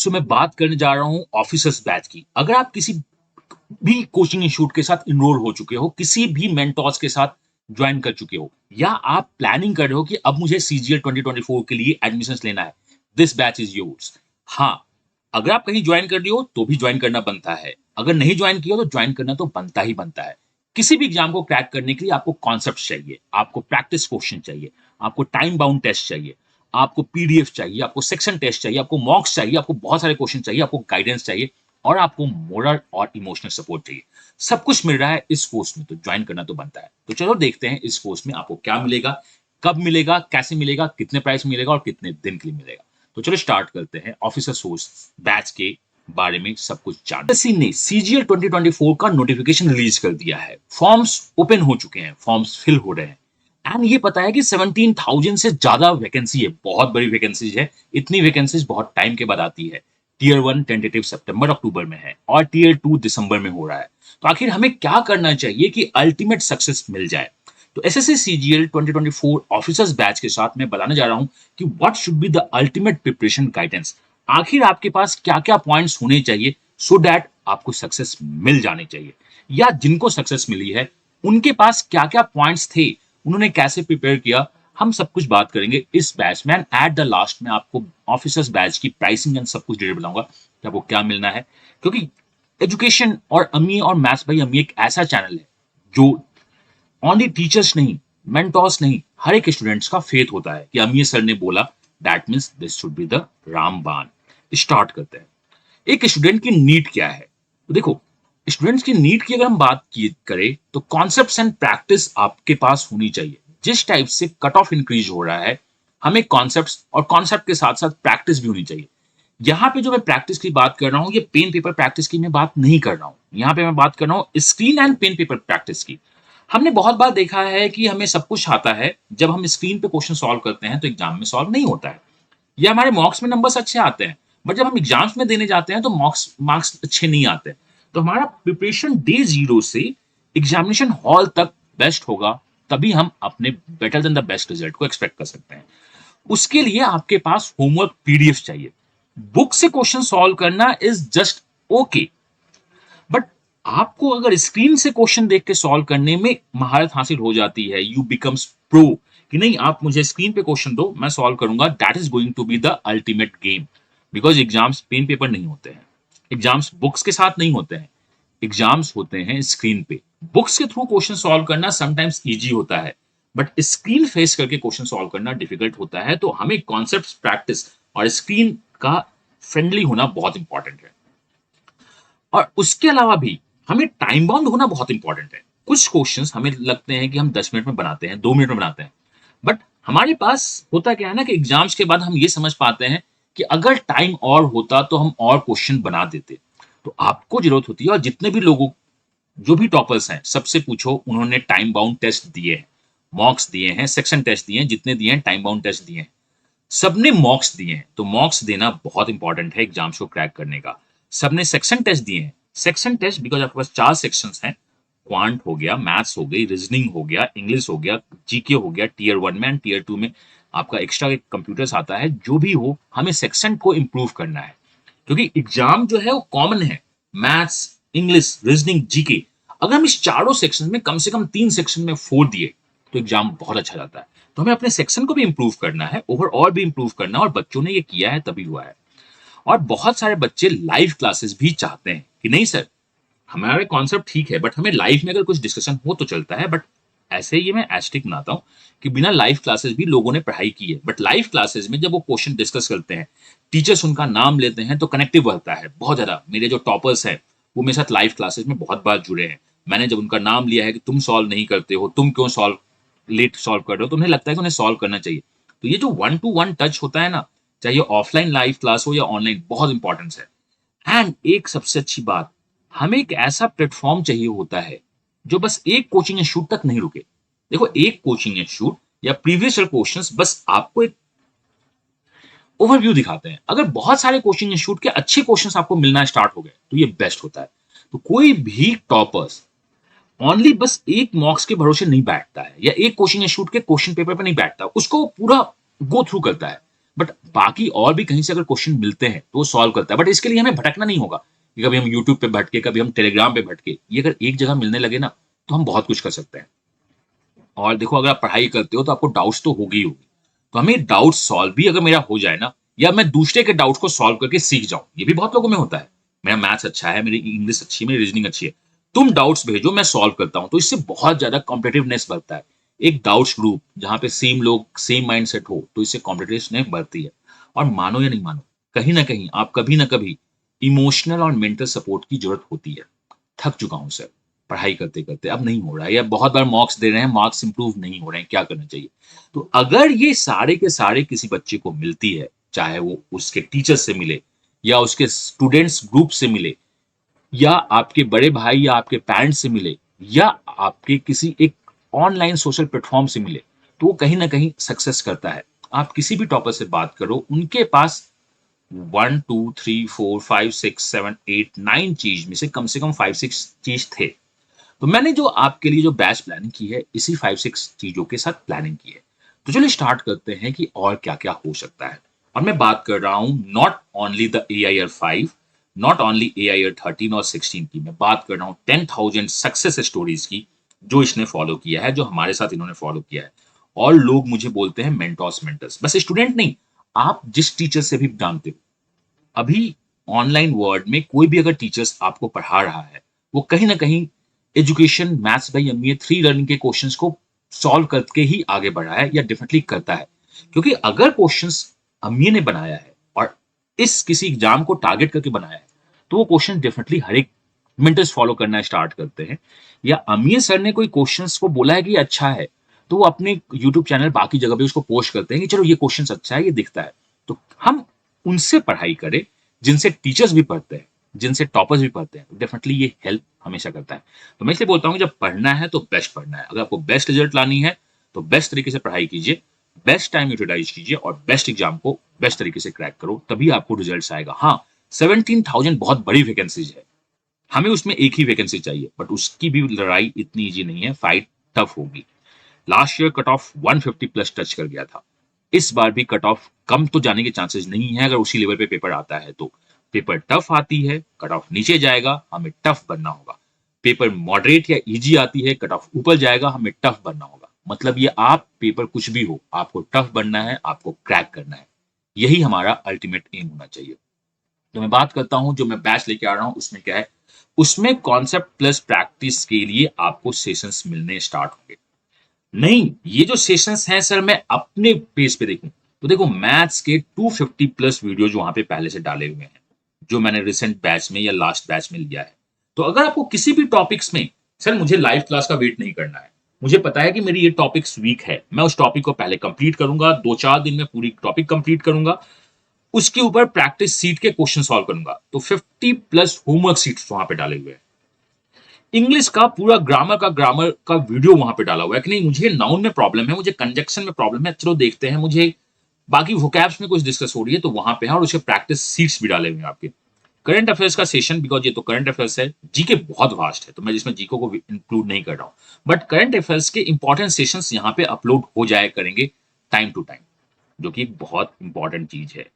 सो मैं बात करने जा रहा हूँ ऑफिसर्स बैच की। अगर आप किसी भी कोचिंग इंस्टीट्यूट के साथ इनरोल हो चुके हो, किसी भी मेंटोर्स के साथ ज्वाइन कर चुके हो, या आप प्लानिंग कर रहे हो कि अब मुझे सीजीएल 2024 के लिए एडमिशंस लेना है, दिस बैच इज योर्स। हाँ, अगर आप कहीं ज्वाइन कर रही हो तो भी ज्वाइन करना बनता है, अगर नहीं ज्वाइन किया तो ज्वाइन करना तो बनता ही बनता है। किसी भी एग्जाम को क्रैक करने के लिए आपको कॉन्सेप्ट चाहिए, आपको प्रैक्टिस क्वेश्चन चाहिए, आपको टाइम बाउंड टेस्ट चाहिए, आपको पीडीएफ चाहिए, आपको सेक्शन टेस्ट चाहिए, आपको मॉक्स चाहिए, आपको बहुत सारे क्वेश्चन चाहिए, आपको गाइडेंस चाहिए और आपको मोरल और इमोशनल सपोर्ट चाहिए। सब कुछ मिल रहा है इस कोर्स में, तो ज्वाइन करना तो बनता है। तो चलो देखते हैं इस कोर्स में आपको क्या मिलेगा, कब मिलेगा, कैसे मिलेगा, कितने प्राइस मिलेगा और कितने दिन के लिए मिलेगा। तो चलो स्टार्ट करते हैं ऑफिसर सोर्स बैच के बारे में सब कुछ जानते हैं। ने सीजीएल 2024 का नोटिफिकेशन रिलीज कर दिया है, फॉर्म्स ओपन हो चुके हैं, फॉर्म्स फिल हो रहे हैं एंड ये पता है कि 17,000 से ज्यादा वैकेंसी है, बहुत बड़ी वैकेंसीज है। इतनी वैकेंसीज बहुत टाइम के बाद आती है। टीयर 1 टेंटेटिव सितंबर अक्टूबर में है और टीयर 2 दिसंबर में हो रहा है। तो आखिर हमें क्या करना चाहिए कि अल्टीमेट सक्सेस मिल जाए? तो एसएससी सीजीएल 2024 ऑफिसर्स बैच के साथ मैं बताने जा रहा हूं कि what should be the ultimate preparation guidance. आखिर आपके पास क्या क्या पॉइंट्स होने चाहिए सो दैट आपको सक्सेस मिल जाने चाहिए, या जिनको सक्सेस मिली है उनके पास क्या क्या पॉइंट्स थे, उन्होंने कैसे प्रिपेयर किया, हम सब कुछ बात करेंगे इस बैच में। एट द लास्ट में आपको ऑफिसर्स बैच की प्राइसिंग एंड सब कुछ डिटेल बताऊंगा कि आपको क्या मिलना है। क्योंकि एजुकेशन और अम्मी और मैथ्स भाई अम्मी एक ऐसा चैनल है जो ओनली टीचर्स नहीं, मेंटोर्स नहीं, हर एक स्टूडेंट्स का फेथ होता है कि अमीर सर ने बोला, that means this should be the रामबाण। स्टार्ट करते हैं। एक स्टूडेंट की नीड क्या है? तो देखो, स्टूडेंट्स की नीड की अगर हम बात की करें तो कॉन्सेप्ट्स एंड प्रैक्टिस आपके पास होनी चाहिए। जिस टाइप से कट ऑफ इंक्रीज हो रहा है, हमें कॉन्सेप्ट्स और कॉन्सेप्ट के साथ साथ प्रैक्टिस भी होनी चाहिए। यहाँ पे जो मैं प्रैक्टिस की बात कर रहा हूँ, ये पेन पेपर प्रैक्टिस की मैं बात नहीं कर रहा हूँ। यहाँ पे मैं बात कर रहा हूँ screen and pen paper practice की। हमने बहुत बार देखा है कि हमें सब कुछ आता है, जब हम स्क्रीन पे क्वेश्चन सॉल्व करते हैं तो एग्जाम में सॉल्व नहीं होता है, या हमारे मॉक्स में नंबर्स अच्छे आते हैं, बट जब हम एग्जाम्स में देने जाते हैं तो मॉक्स मार्क्स अच्छे नहीं आते। तो हमारा प्रिपरेशन डे 0 से एग्जामिनेशन हॉल तक बेस्ट होगा, तभी हम अपने better than the best result को एक्सपेक्ट कर सकते हैं। उसके लिए आपके पास होमवर्क पीडीएफ चाहिए। बुक से क्वेश्चन सॉल्व करना इज जस्ट ओके, बट आपको अगर स्क्रीन से क्वेश्चन देख के सॉल्व करने में महारत हासिल हो जाती है, यू बिकम्स प्रो, कि नहीं आप मुझे स्क्रीन पे क्वेश्चन दो, मैं सॉल्व करूंगा, that is going to be the ultimate game. Because exams pen paper नहीं होते हैं, एग्जाम्स बुक्स के साथ नहीं होते हैं, एग्जाम्स होते हैं स्क्रीन पे। बुक्स के थ्रू क्वेश्चन सॉल्व करना समटाइम्स इजी होता है, बट स्क्रीन फेस करके क्वेश्चन सॉल्व करना डिफिकल्ट होता है। तो हमें कॉन्सेप्ट प्रैक्टिस और स्क्रीन का फ्रेंडली होना बहुत इंपॉर्टेंट है। और उसके अलावा भी हमें टाइम बाउंड होना बहुत इंपॉर्टेंट है। कुछ क्वेश्चंस हमें लगते हैं कि हम 10 मिनट में बनाते हैं, 2 मिनट में बनाते हैं, बट हमारे पास होता क्या है ना कि एग्जाम्स के बाद हम ये समझ पाते हैं कि अगर टाइम और होता तो हम और क्वेश्चन बना देते। तो आपको जरूरत होती है, और जितने भी लोगों, जो भी टॉपर्स हैं, सबसे पूछो, उन्होंने टाइम बाउंड टेस्ट दिए हैं, मॉक्स दिए हैं, सेक्शन टेस्ट दिए हैं, जितने दिए हैं टाइम बाउंड टेस्ट दिए हैं, सबने मॉक्स दिए हैं। तो मॉक्स देना बहुत इंपॉर्टेंट है एग्जाम्स को क्रैक करने का। सबने सेक्शन टेस्ट दिए हैं, सेक्शन टेस्ट बिकॉज आपके पास 4 सेक्शंस हैं, क्वांट हो गया, मैथ्स हो गई, रीजनिंग हो गया, इंग्लिश हो गया, जीके हो गया, टीयर 1 में एंड टीयर 2 में आपका एक्स्ट्रा कंप्यूटर्स आता है। जो भी हो, हमें सेक्शन को इंप्रूव करना है, क्योंकि एग्जाम जो है वो कॉमन है, मैथ्स, इंग्लिश, रीजनिंग, जीके। अगर हम इस चारों सेक्शन में कम से कम 3 सेक्शन में 4 दिए तो एग्जाम बहुत अच्छा जाता है। तो हमें अपने सेक्शन को भी इंप्रूव करना है, ओवरऑल भी इंप्रूव करना है, और बच्चों ने ये किया है तभी हुआ है। और बहुत सारे बच्चे लाइव क्लासेस भी चाहते हैं कि नहीं सर, हमारे कॉन्सेप्ट ठीक है, बट हमें लाइव में अगर कुछ डिस्कशन हो तो चलता है, बट ऐसे ये मैं एस्टिक बनाता हूँ कि बिना लाइव क्लासेस भी लोगों ने पढ़ाई की है। बट लाइव क्लासेस में जब वो क्वेश्चन डिस्कस करते हैं, टीचर्स उनका नाम लेते हैं, तो कनेक्टिव बनता है बहुत ज्यादा। मेरे जो टॉपर्स हैं वो मेरे साथ लाइव क्लासेस में बहुत बार जुड़े हैं। मैंने जब उनका नाम लिया है कि तुम सॉल्व नहीं करते हो, तुम क्यों सॉल्व लेट सॉल्व कर रहे हो, तो उन्हें लगता है कि उन्हें सॉल्व करना चाहिए। तो ये जो 1 to 1 टच होता है ना, चाहे ऑफलाइन लाइव क्लास हो या ऑनलाइन, बहुत इंपॉर्टेंस है। एंड एक सबसे अच्छी बात, हमें एक ऐसा प्लेटफॉर्म चाहिए होता है जो बस एक कोचिंग इंस्टीट्यूट तक नहीं रुके। देखो, एक कोचिंग इंस्टीट्यूट या प्रीवियस ईयर क्वेश्चंस बस आपको एक ओवरव्यू दिखाते हैं। अगर बहुत सारे कोचिंग इंस्टीट्यूट के अच्छे क्वेश्चंस आपको मिलना स्टार्ट हो गए तो ये बेस्ट होता है। तो कोई भी टॉपर्स ओनली बस एक मॉक्स के भरोसे नहीं बैठता है, या एक कोचिंग इंस्टीट्यूट के क्वेश्चन पेपर पर नहीं बैठता, उसको पूरा गो थ्रू करता है। बट बाकी और भी कहीं से अगर क्वेश्चन मिलते हैं तो वो सॉल्व करता है। बट इसके लिए हमें भटकना नहीं होगा कि कभी हम यूट्यूब पे भटके, कभी हम टेलीग्राम पे भटके। ये अगर एक जगह मिलने लगे ना, तो हम बहुत कुछ कर सकते हैं। और देखो, अगर आप पढ़ाई करते हो तो आपको डाउट्स तो होगी ही होगी। तो हमें डाउट सॉल्व भी अगर मेरा हो जाए ना, या मैं दूसरे के डाउट्स को सॉल्व करके सीख जाऊं, ये भी बहुत लोगों में होता है। मेरा मैथ्स अच्छा है, मेरी इंग्लिश अच्छी है, मेरी रीजनिंग अच्छी है, तुम डाउट्स भेजो, मैं सॉल्व करता हूं। तो इससे बहुत ज्यादा कॉम्पिटिटिवनेस बढ़ता है। एक डाउट्स ग्रुप जहां पे सेम लोग, सेम माइंडसेट हो, तो इससे कॉम्पिटिटिवनेस बढ़ती है। और मानो या नहीं मानो, कहीं ना कहीं आप कभी ना कभी इमोशनल और मेंटल सपोर्ट की जरूरत होती है। थक चुका हूं सर, पढ़ाई करते करते अब नहीं हो रहा है, या बहुत बार मॉक्स दे रहे हैं, मार्क्स इंप्रूव नहीं हो रहे हैं, क्या करना चाहिए? तो अगर ये सारे के सारे किसी बच्चे को मिलती है, चाहे वो उसके टीचर से मिले, या उसके स्टूडेंट्स ग्रुप से मिले, या आपके बड़े भाई या आपके पेरेंट्स से मिले, या आपके किसी एक ऑनलाइन सोशल प्लेटफॉर्म से मिले, तो वो कहीं ना कहीं सक्सेस करता है। आप किसी भी टॉपर से बात करो, उनके पास 1 2 3 4 5 6 7 8 9 चीज में से कम 5 6 चीज थे। तो मैंने जो आपके लिए जो बैच प्लानिंग की है, इसी 5 6 चीजों के साथ प्लानिंग की है। तो चलिए स्टार्ट करते हैं कि और क्या क्या हो सकता है। और मैं बात कर रहा हूं not only the AIR 5, not only AIR 13 और 16 की, मैं बात कर रहा हूं 10,000 सक्सेस स्टोरीज की, जो इसने फॉलो किया है, जो हमारे साथ इन्होंने फॉलो किया है। और लोग मुझे बोलते हैं मेंटोर्स मेंटर्स, बस स्टूडेंट नहीं, आप जिस टीचर से भी जानते हो। अभी ऑनलाइन वर्ल्ड में कोई भी अगर टीचर्स आपको पढ़ा रहा है, वो कहीं ना कहीं education maths by MBA 3 learning के क्वेश्चंस को सॉल्व करके ही आगे बढ़ा है, या डेफिनेटली करता है। क्योंकि अगर क्वेश्चंस अमीय ने बनाया है और इस किसी एग्जाम को टारगेट करके बनाया है, तो वो क्वेश्चन डेफिनेटली हर एक मेंटर्स फॉलो करना स्टार्ट करते हैं। या अमीय सर ने कोई क्वेश्चंस को बोला है कि ये अच्छा है, तो वो अपने यूट्यूब चैनल बाकी जगह भी उसको पोस्ट करते हैं कि चलो ये क्वेश्चन अच्छा है, ये दिखता है। तो हम उनसे पढ़ाई करें जिनसे टीचर्स भी पढ़ते हैं, जिनसे टॉपर्स भी पढ़ते हैं। डेफिनेटली ये हेल्प हमेशा करता है। तो मैं इसलिए बोलता हूँ कि जब पढ़ना है तो बेस्ट पढ़ना है। अगर आपको बेस्ट रिजल्ट लानी है तो बेस्ट तरीके से पढ़ाई कीजिए, बेस्ट टाइम यूटिलाइज कीजिए, और बेस्ट एग्जाम को बेस्ट तरीके से क्रैक करो, तभी आपको रिजल्ट आएगा। हाँ, 17,000 बहुत बड़ी वैकेंसीज है, हमें उसमें एक ही वैकेंसी चाहिए, बट उसकी भी लड़ाई इतनी ईजी नहीं है, फाइट टफ होगी। Last year cut off 150 plus touch कर गया था। इस बार भी कट ऑफ कम तो जाने के चांसेस नहीं है, अगर उसी लेवल पे पेपर आता है तो। पेपर टफ आती है, कट ऑफ नीचे जाएगा, हमें टफ बनना होगा। पेपर मॉडरेट या इजी आती है, कट ऑफ ऊपर जाएगा, हमें टफ बनना होगा। मतलब ये आप पेपर कुछ भी हो, आपको टफ बनना है, आपको क्रैक करना है। यही हमारा अल्टीमेट एम होना चाहिए। तो मैं बात करता हूं जो मैं बैच लेके आ रहा हूं, उसमें क्या है, उसमें कॉन्सेप्ट प्लस प्रैक्टिस के लिए आपको सेशंस मिलने स्टार्ट होंगे। नहीं, ये जो सेशंस हैं सर, मैं अपने पेज पे देखूं तो देखो, मैथ्स के 250 प्लस वीडियो जो वहां पे पहले से डाले हुए हैं, जो मैंने रिसेंट बैच में या लास्ट बैच में लिया है। तो अगर आपको किसी भी टॉपिक्स में, सर मुझे लाइव क्लास का वेट नहीं करना है, मुझे पता है कि मेरी ये टॉपिक्स वीक है, मैं उस टॉपिक को पहले कंप्लीट करूंगा, 2 4 दिन में पूरी टॉपिक कंप्लीट करूंगा, उसके ऊपर प्रैक्टिस सीट के क्वेश्चन सॉल्व करूंगा। तो 50 प्लस होमवर्क सीट्स वहां पे डाले हुए हैं। इंग्लिश का पूरा ग्रामर का वीडियो वहां पे डाला हुआ है कि नहीं, मुझे नाउन में प्रॉब्लम है, मुझे कंजक्शन में प्रॉब्लम है, चलो देखते हैं, मुझे बाकी वोकैब्स में कुछ डिस्कस हो रही है, तो वहां पे है, और उसके प्रैक्टिस सीट्स भी डाले हुए हैं आपके। करंट अफेयर्स का सेशन, बिकॉज ये तो करंट अफेयर्स है, जीके बहुत वास्ट है, तो मैं जिसमें जीको को इंक्लूड नहीं कर रहा हूं, बट करंट अफेयर्स के इंपॉर्टेंट सेशंस यहाँ पे अपलोड हो जाया करेंगे टाइम टू टाइम, जो कि एक बहुत इंपॉर्टेंट चीज है।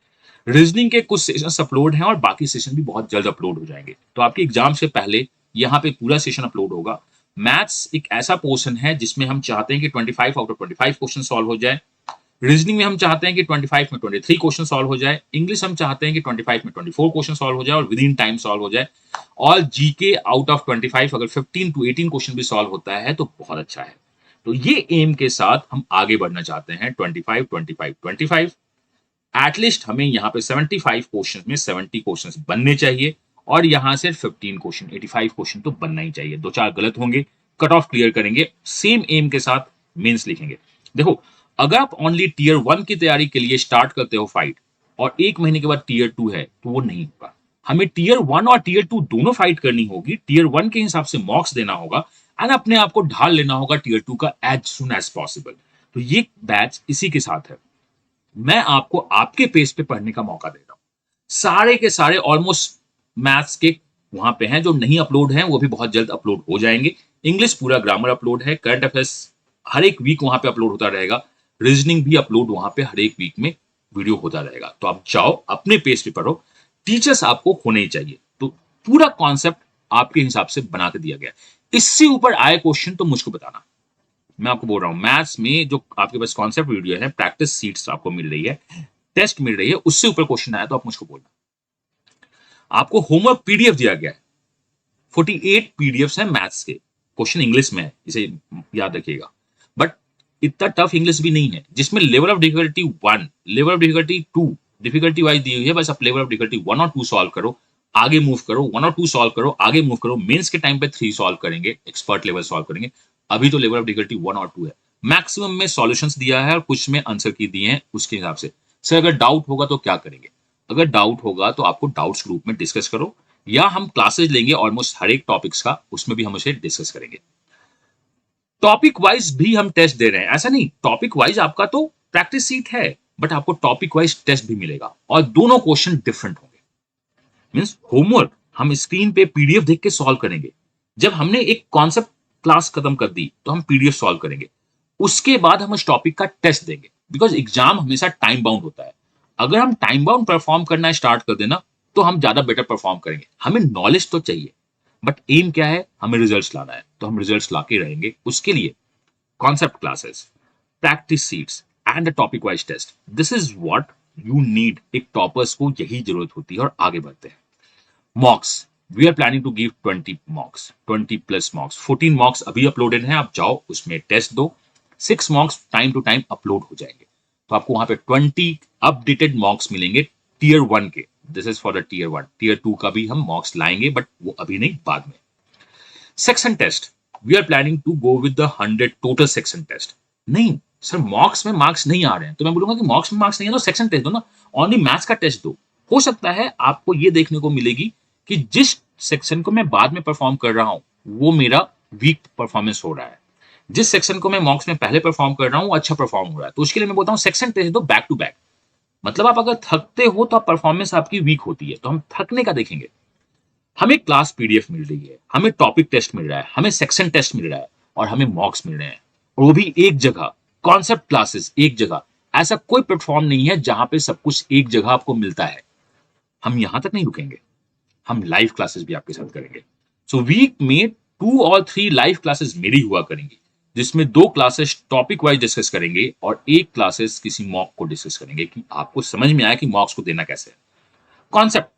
रीजनिंग के कुछ सेशन अपलोड हैं, और बाकी सेशन भी बहुत जल्द अपलोड हो जाएंगे, तो आपके एग्जाम से पहले यहाँ पे पूरा सेशन अपलोड होगा। मैथ्स एक ऐसा पोर्शन है जिसमें हम चाहते हैं कि 25 आउट ऑफ 25 क्वेश्चन सॉल्व हो जाए। रीजनिंग में हम चाहते हैं कि 25 में 23 क्वेश्चन सॉल्व हो जाए। इंग्लिश हम चाहते हैं कि 25 में 24 क्वेश्चन सॉल्व हो जाए और विद इन टाइम सॉल्व हो जाए। और जीके आउट ऑफ 25 अगर 15 to 18 क्वेश्चन भी सॉल्व होता है तो बहुत अच्छा है। तो ये एम के साथ हम आगे बढ़ना चाहते हैं, 25 25 25। एटलीस्ट हमें यहाँ पे 75 क्वेश्चन में 70 क्वेश्चन बनने चाहिए, और यहाँ से 15 क्वेश्चन 85 क्वेश्चन तो बनना ही चाहिए। 2 4 गलत होंगे, कट ऑफ क्लियर करेंगे, सेम एम के साथ मेंस लिखेंगे। देखो, अगर आप ओनली टीयर 1 की तैयारी के लिए स्टार्ट करते हो फाइट, और 1 महीने के बाद टीयर 2 है, तो वो नहीं होगा। हमें टीयर 1 और टीयर 2 दोनों फाइट करनी होगी। टीयर 1 के हिसाब से मॉक्स देना होगा, एंड अपने आप को ढाल लेना होगा टीयर 2 का एज सुन एज पॉसिबल। तो ये बैच इसी के साथ है। मैं आपको आपके पेज पे पढ़ने का मौका दे रहा हूं। सारे के सारे ऑलमोस्ट मैथ्स के वहां पे हैं, जो नहीं अपलोड हैं वो भी बहुत जल्द अपलोड हो जाएंगे। इंग्लिश पूरा ग्रामर अपलोड है, करंट अफेयर्स हर एक वीक वहां पे अपलोड होता रहेगा, रीजनिंग भी अपलोड वहां पे हर एक वीक में वीडियो होता रहेगा। तो आप जाओ अपने पेस पे पढ़ो, टीचर्स आपको होने ही चाहिए। तो पूरा कॉन्सेप्ट आपके हिसाब से बना के दिया गया है। इससे ऊपर आए क्वेश्चन तो मुझको बताना। मैं आपको बोल रहा हूँ मैथ्स में जो आपके पास कॉन्सेप्ट वीडियो है, प्रैक्टिस सीट्स आपको मिल रही है, टेस्ट मिल रही है, उससे ऊपर क्वेश्चन आया तो आप मुझको बोलना। आपको होमवर्क पीडीएफ दिया गया है, 48 पीडीएफ्स हैं मैथ्स के, क्वेश्चन इंग्लिश में है, इसे याद रखिएगा। बट इतना टफ इंग्लिश भी नहीं है, जिसमें level of difficulty 1, level of difficulty 2, difficulty wise दी हुई है, बस आप लेवल ऑफ डिफिकल्टी 1 और 2 सॉल्व करो, आगे मूव करो, 1 और 2 सॉल्व करो, आगे मूव करो। मेंस के टाइम पे 3 सॉल्व करेंगे, एक्सपर्ट लेवल सॉल्व करेंगे। अभी तो लेवल ऑफ डिफिकल्टी 1 और 2 है। मैक्सिमम में सॉल्यूशंस दिया है और कुछ में आंसर की दिए हैं उसके हिसाब से। सर अगर डाउट होगा तो क्या करेंगे? अगर डाउट होगा तो आपको डाउट्स ग्रुप में डिस्कस करो, या हम क्लासेस लेंगे ऑलमोस्ट हर एक टॉपिक्स का, उसमें भी हम उसे डिस्कस करेंगे। टॉपिक वाइज भी हम टेस्ट दे रहे हैं, ऐसा नहीं, टॉपिक वाइज आपका तो प्रैक्टिस सीट है, बट आपको टॉपिक वाइज टेस्ट भी मिलेगा और दोनों क्वेश्चन डिफरेंट होंगे। मींस होमवर्क हम स्क्रीन पे पीडीएफ देख के सॉल्व करेंगे। जब हमने एक कॉन्सेप्ट क्लास खत्म कर दी तो हम पीडीएफ सॉल्व करेंगे, उसके बाद हम उस टॉपिक का टेस्ट देंगे, बिकॉज एग्जाम हमेशा टाइम बाउंड होता है। अगर हम टाइम बाउंड परफॉर्म करना स्टार्ट कर देना तो हम ज्यादा बेटर परफॉर्म करेंगे। हमें नॉलेज तो चाहिए, बट एम क्या है? हमें रिजल्ट्स लाना है, तो हम रिजल्ट्स लाके रहेंगे। उसके लिए concept classes, practice sheets and a topic wise test. This is what you need। एक टॉपर्स को यही जरूरत होती है। और आगे बढ़ते हैं। Mocks, we are planning to give 20 mocks, 20 plus mocks. 14 mocks अभी अपलोडेड हैं, आप जाओ उसमें टेस्ट दो। 6 mocks time to time upload हो जाएंगे, तो आपको वहां पे 20 अपडेटेड मॉक्स मिलेंगे टीयर 1 के। This is for the tier 1। Tier 2 का भी हम मॉक्स लाएंगे, बट वो अभी नहीं, बाद में। Section test, we are planning to go with the 100 total section test. नहीं सर, मॉक्स में मार्क्स नहीं आ रहे हैं, तो मैं बोलूंगा कि मॉक्स में मार्क्स नहीं है तो सेक्शन टेस्ट दो ना, ओनली मैथ्स का टेस्ट दो। हो सकता है आपको ये देखने को मिलेगी कि जिस सेक्शन को मैं बाद में परफॉर्म कर रहा हूं वो मेरा वीक परफॉर्मेंस हो रहा है, जिस सेक्शन को मैं मॉक्स में पहले परफॉर्म कर रहा हूं वो अच्छा परफॉर्म हो रहा है। तो उसके लिए मैं बोलता हूं सेक्शन टेस्ट दो बैक टू बैक। मतलब आप अगर थकते हो तो परफॉर्मेंस आपकी वीक होती है, तो हम थकने का देखेंगे। हमें क्लास पीडीएफ मिल रही है, हमें टॉपिक टेस्ट मिल रहा है, हमें सेक्शन टेस्ट मिल रहा है, और हमें मॉक्स मिल रहे हैं, और वो भी एक जगह। कॉन्सेप्ट क्लासेस एक जगह। ऐसा कोई प्लेटफॉर्म नहीं है जहां पे सब कुछ एक जगह आपको मिलता है। हम यहां तक नहीं रुकेंगे, हम लाइव क्लासेस भी आपके साथ करेंगे। सो वीक में 2 और 3 लाइव क्लासेस मेरी हुआ करेंगी, जिसमें 2 क्लासेस टॉपिक वाइज डिस्कस करेंगे और 1 क्लासेस किसी मॉक को डिस्कस करेंगे, कि आपको समझ में आया कि मॉक्स को देना कैसे है। Concept,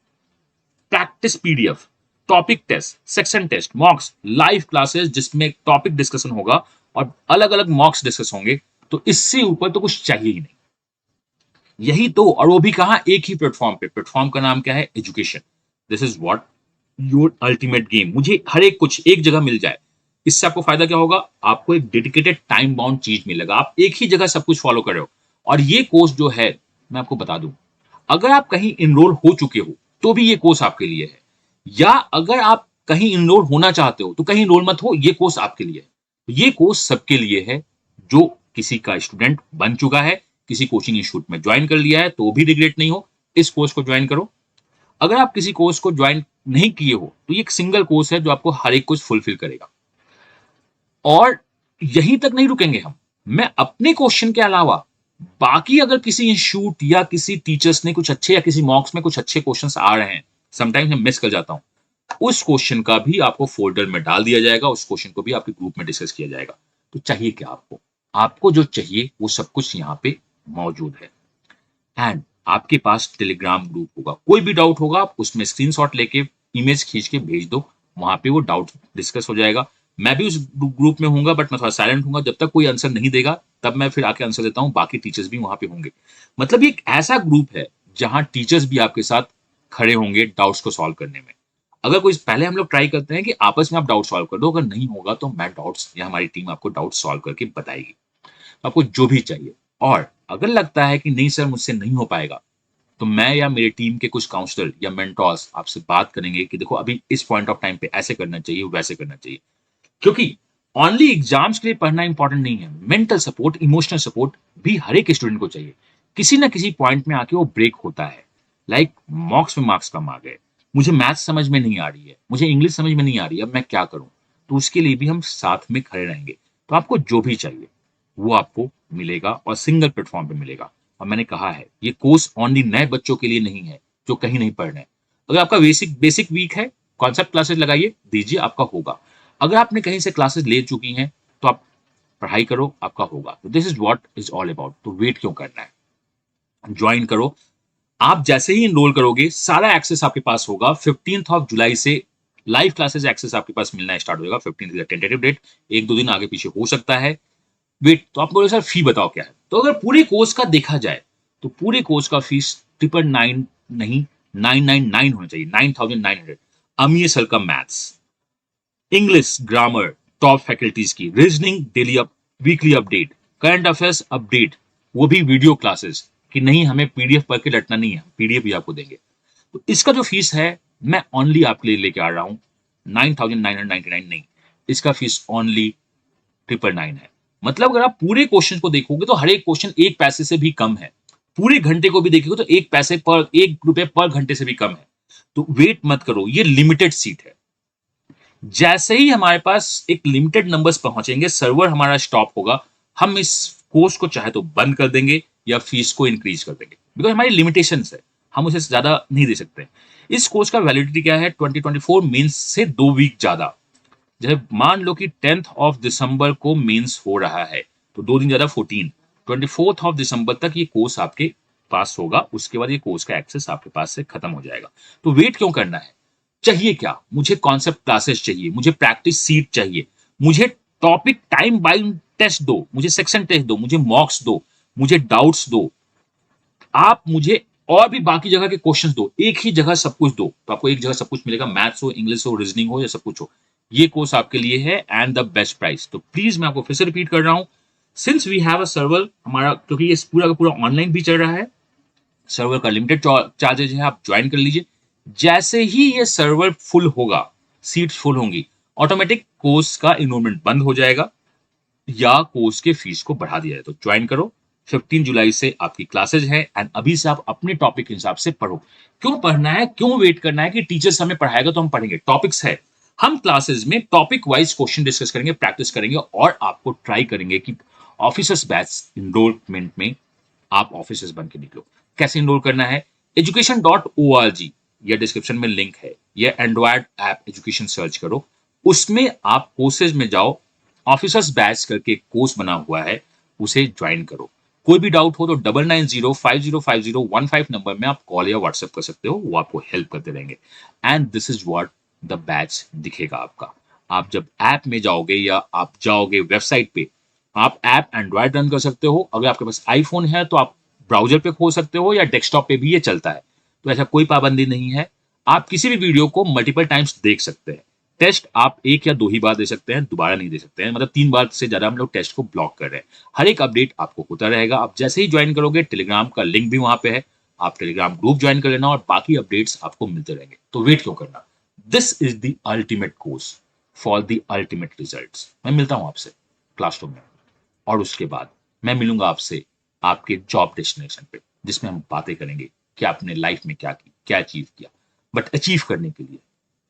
practice PDF, topic test, section test, mocks, live classes जिसमें टॉपिक डिस्कशन होगा और अलग अलग मॉक्स डिस्कस होंगे। तो इससे ऊपर तो कुछ चाहिए ही नहीं। यही तो, और वो भी कहा एक ही प्लेटफॉर्म पे। प्लेटफॉर्म का नाम क्या है? Education. This is what your ultimate game. मुझे हर एक कुछ एक जगह मिल जाए, इससे आपको फायदा क्या होगा? आपको एक डेडिकेटेड टाइम बाउंड चीज मिलेगा, आप एक ही जगह सब कुछ फॉलो कर रहे हो। और ये कोर्स जो है, मैं आपको बता दूं, अगर आप कहीं इनरोल हो चुके हो तो भी ये कोर्स आपके लिए है, या अगर आप कहीं इनरोल होना चाहते हो तो कहीं इनरोल मत हो, ये कोर्स आपके लिए है। तो ये कोर्स सबके लिए है, जो किसी का स्टूडेंट बन चुका है, किसी कोचिंग इंस्टीट्यूट में ज्वाइन कर लिया है तो भी रिग्रेट नहीं हो, इस कोर्स को ज्वाइन करो। अगर आप किसी कोर्स को ज्वाइन नहीं किए हो तो ये एक सिंगल कोर्स है जो आपको हर एक कुछ फुलफिल करेगा। और यहीं तक नहीं रुकेंगे हम, मैं अपने क्वेश्चन के अलावा बाकी अगर किसी इंस्टीट्यूट या किसी टीचर्स ने कुछ अच्छे, या किसी मॉक्स में कुछ अच्छे क्वेश्चंस आ रहे हैं, समटाइम्स मैं मिस कर जाता हूं, उस क्वेश्चन का भी आपको फोल्डर में डाल दिया जाएगा, उस क्वेश्चन को भी आपके ग्रुप में डिस्कस किया जाएगा। तो चाहिए क्या आपको? आपको जो चाहिए वो सब कुछ यहाँ पे मौजूद है। एंड आपके पास टेलीग्राम ग्रुप होगा, कोई भी डाउट होगा आप उसमें स्क्रीनशॉट लेके इमेज खींच के भेज दो, वहां पे वो डाउट डिस्कस हो जाएगा। मैं भी उस ग्रुप में हूंगा, बट मैं थोड़ा साइलेंट हूंगा, जब तक कोई आंसर नहीं देगा तब मैं फिर आके आंसर देता हूँ। बाकी टीचर्स भी वहां पे होंगे। मतलब ये एक ऐसा ग्रुप है जहां टीचर्स भी आपके साथ खड़े होंगे डाउट्स को सॉल्व करने में। अगर कोई, पहले हम लोग ट्राई करते हैं कि आपस में आप डाउट सॉल्व कर दो, अगर नहीं होगा तो मैं डाउट्स, या हमारी टीम आपको डाउट सॉल्व करके बताएगी, आपको जो भी चाहिए। और अगर लगता है कि नहीं सर मुझसे नहीं हो पाएगा, तो मैं या मेरी टीम के कुछ काउंसलर या मेंटोर्स आपसे बात करेंगे कि देखो अभी इस पॉइंट ऑफ टाइम पे ऐसे करना चाहिए, वैसे करना चाहिए। क्योंकि ओनली एग्जाम्स के लिए पढ़ना इंपॉर्टेंट नहीं है, मेंटल सपोर्ट, इमोशनल सपोर्ट भी हर एक स्टूडेंट को चाहिए। किसी ना किसी पॉइंट में आके वो ब्रेक होता है, लाइक मॉक्स में मार्क्स कम आ गए, मुझे मैथ्स समझ में नहीं आ रही है, मुझे इंग्लिश समझ में नहीं आ रही है, अब मैं क्या करूं? तो उसके लिए भी हम साथ में खड़े रहेंगे। तो आपको जो भी चाहिए वो आपको मिलेगा, और सिंगल प्लेटफॉर्म पे मिलेगा। और मैंने कहा है ये कोर्स ओनली नए बच्चों के लिए नहीं है जो कहीं नहीं पढ़ रहे हैं। अगर आपका बेसिक बेसिक वीक है, कॉन्सेप्ट क्लासेस लगाइए, दीजिए, आपका होगा। अगर आपने कहीं से क्लासेस ले चुकी हैं तो आप पढ़ाई करो, आपका होगा। तो this is what is all about. तो वेट क्यों करना है, ज्वाइन करो। आप जैसे ही इनरोल करोगे सारा एक्सेस आपके पास होगा। 15th ऑफ जुलाई से लाइव क्लासेस एक्सेस आपके पास मिलना स्टार्ट होगा। 15th इज टेंटेटिव डेट, एक दो दिन आगे पीछे हो सकता है। वेट, तो आप बोले सर फी बताओ क्या है। तो अगर पूरे कोर्स का देखा जाए तो पूरे कोर्स का फीस 999 नहीं 999 होना चाहिए, 9900। अमीय सर का maths, English grammar top faculties की, reasoning daily weekly update, current affairs update, वो भी वीडियो क्लासेस, कि नहीं हमें पीडीएफ पढ़ के रटना नहीं है, पीडीएफ भी आपको देंगे। तो इसका जो फीस है मैं ओनली आपके लिए लेके आ रहा हूं 9999 नहीं, इसका फीस ओनली 999 है। मतलब अगर आप पूरे क्वेश्चन को देखोगे तो हर एक क्वेश्चन एक पैसे से भी कम है। पूरे घंटे को भी देखोगे तो एक रुपए पर घंटे से भी कम है। तो वेट मत करो, ये लिमिटेड सीट है। जैसे ही हमारे पास एक लिमिटेड नंबर्स पहुंचेंगे, सर्वर हमारा स्टॉप होगा, हम इस कोर्स को चाहे तो बंद कर देंगे या फीस को इंक्रीज कर देंगे, बिकॉज हमारी लिमिटेशन है, हम उसे ज्यादा नहीं दे सकते। इस कोर्स का वैलिडिटी क्या है, 2024 मेंस से 2 वीक ज्यादा। जैसे मान लो कि 10th ऑफ दिसंबर को मेंस हो रहा है तो 2 दिन ज्यादा 14, 24th ऑफ दिसंबर तक ये कोर्स आपके पास होगा। उसके बाद ये कोर्स का एक्सेस आपके पास से खत्म हो जाएगा। तो वेट क्यों करना है, चाहिए क्या, मुझे कॉन्सेप्ट क्लासेस चाहिए, मुझे प्रैक्टिस सीट चाहिए, मुझे टॉपिक टाइम बाइंड टेस्ट दो, मुझे सेक्शन टेस्ट दो, मुझे मॉक्स दो, मुझे डाउट्स दो, आप मुझे और भी बाकी जगह के क्वेश्चंस दो, एक ही जगह सब कुछ दो तो आपको एक जगह सब कुछ मिलेगा, मैथ्स हो, इंग्लिश हो, रीजनिंग हो या सब कुछ हो। ये कोर्स आपके लिए है एंड द बेस्ट प्राइस। तो प्लीज मैं आपको फिर से रिपीट कर रहा हूं, since we have a server हमारा, क्योंकि ये पूरा का पूरा ऑनलाइन भी चल रहा है, सर्वर का लिमिटेड चार्जेज है, आप ज्वाइन कर लीजिए। जैसे ही ये सर्वर फुल होगा, सीट्स फुल होंगी, ऑटोमेटिक कोर्स का इनरोलमेंट बंद हो जाएगा या कोर्स के फीस को बढ़ा दिया जाए। तो ज्वाइन करो, 15 जुलाई से आपकी क्लासेज है एंड अभी से आप अपने टॉपिक के हिसाब से पढ़ो। क्यों पढ़ना है, क्यों वेट करना है कि टीचर्स हमें पढ़ाएगा तो हम पढ़ेंगे, टॉपिक्स है। हम क्लासेस में टॉपिक वाइज क्वेश्चन डिस्कस करेंगे, प्रैक्टिस करेंगे और आपको ट्राई करेंगे कि ऑफिसर्स बैच इनरोलमेंट में आप ऑफिसर्स बन के निकलो। कैसे इनरोल करना है, education.org या डिस्क्रिप्शन में लिंक है, या एंड्रॉयड ऐप एजुकेशन सर्च करो, उसमें आप कोर्सेज में जाओ, ऑफिसर्स बैच करके कोर्स बना हुआ है, उसे ज्वाइन करो। कोई भी डाउट हो तो 99050501 नंबर में आप कॉल या व्हाट्सएप कर सकते हो, वो आपको हेल्प करते रहेंगे। And this is what the batch दिखेगा आपका। आप जब ऐप में जाओगे या आप जाओगे वेबसाइट पे, आप ऐप एंड्रॉयड रन कर सकते हो, अगर आपके पास आईफोन है तो आप ब्राउजर पे खोल सकते हो या डेस्कटॉप पे भी ये चलता है। तो ऐसा कोई पाबंदी नहीं है, आप किसी भी वीडियो को मल्टीपल टाइम्स देख सकते हैं। टेस्ट आप एक या दो ही बार दे सकते हैं, दोबारा नहीं दे सकते हैं, मतलब 3 बार से ज्यादा हम लोग टेस्ट को ब्लॉक कर रहे हैं। हर एक अपडेट आपको होता रहेगा। आप जैसे ही ज्वाइन करोगे, टेलीग्राम का लिंक भी वहां पे है, आप टेलीग्राम ग्रुप ज्वाइन कर लेना और बाकी अपडेट्स आपको मिलते रहेंगे। तो वेट क्यों करना, this is the ultimate course for the ultimate result. मैं मिलता हूं आपसे क्लासरूम में और उसके बाद मैं मिलूंगा आपसे आपके जॉब डेस्टिनेशन पे, जिसमें हम बातें करेंगे कि आपने लाइफ में क्या की, क्या अचीव किया। बट अचीव करने के लिए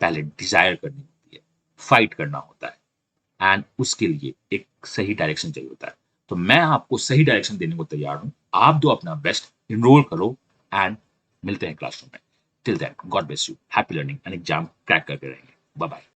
पहले डिजायर करनी होती है, फाइट करना होता है एंड उसके लिए एक सही डायरेक्शन चाहिए होता है। तो मैं आपको सही डायरेक्शन देने को तैयार हूं, आप दो अपना बेस्ट, इनरोल करो एंड मिलते हैं क्लासरूम में। Till then God bless you, happy learning and exam crack करके रहेंगे। Bye bye.